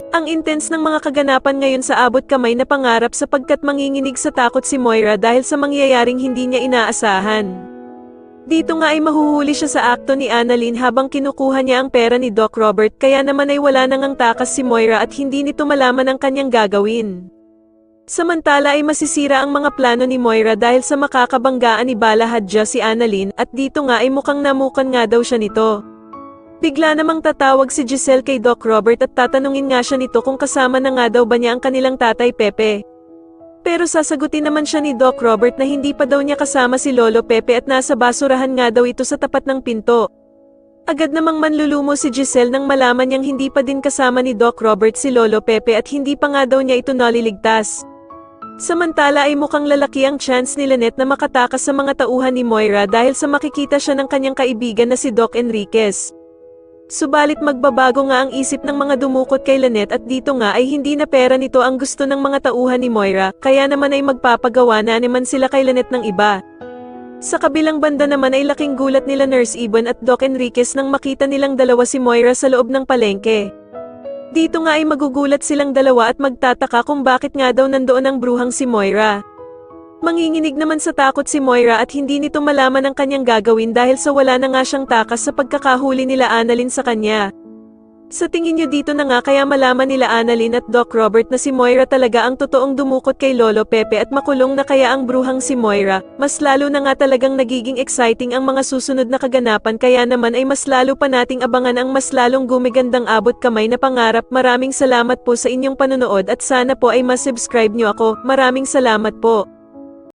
Ang intense ng mga kaganapan ngayon sa abot kamay na pangarap sapagkat manginginig sa takot si Moira dahil sa mangyayaring hindi niya inaasahan. Dito nga ay mahuhuli siya sa akto ni Annalyn habang kinukuha niya ang pera ni Doc Robert kaya naman ay wala nang ang takas si Moira at hindi nito malaman ang kanyang gagawin. Samantala ay masisira ang mga plano ni Moira dahil sa makakabanggaan ni Bala Hadja si Annalyn at dito nga ay mukhang namukan nga daw siya nito. Bigla namang tatawag si Giselle kay Doc Robert at tatanungin nga siya nito kung kasama na nga daw ba niya ang kanilang tatay Pepe. Pero sasagutin naman siya ni Doc Robert na hindi pa daw niya kasama si Lolo Pepe at nasa basurahan nga daw ito sa tapat ng pinto. Agad namang manlulumo si Giselle nang malaman niyang hindi pa din kasama ni Doc Robert si Lolo Pepe at hindi pa nga daw niya ito naliligtas. Samantala ay mukhang lalaki ang chance ni Lynette na makatakas sa mga tauhan ni Moira dahil sa makikita siya ng kanyang kaibigan na si Doc Enriquez. Subalit magbabago nga ang isip ng mga dumukot kay Lynette at dito nga ay hindi na pera nito ang gusto ng mga tauhan ni Moira, kaya naman ay magpapagawa na naman sila kay Lynette ng iba. Sa kabilang banda naman ay laking gulat nila Nurse Ibon at Doc Enriquez nang makita nilang dalawa si Moira sa loob ng palengke. Dito nga ay magugulat silang dalawa at magtataka kung bakit nga daw nandoon ang bruhang si Moira. Manginginig naman sa takot si Moira at hindi nito malaman ang kanyang gagawin dahil sa wala na nga siyang takas sa pagkakahuli nila Annalyn sa kanya. Sa tingin niyo dito na nga kaya malaman nila Annalyn at Doc Robert na si Moira talaga ang totoong dumukot kay Lolo Pepe at makulong na kaya ang bruhang si Moira, mas lalo na nga talagang nagiging exciting ang mga susunod na kaganapan kaya naman ay mas lalo pa nating abangan ang mas lalong gumigandang abot kamay na pangarap. Maraming salamat po sa inyong panonood at sana po ay mas subscribe niyo ako. Maraming salamat po.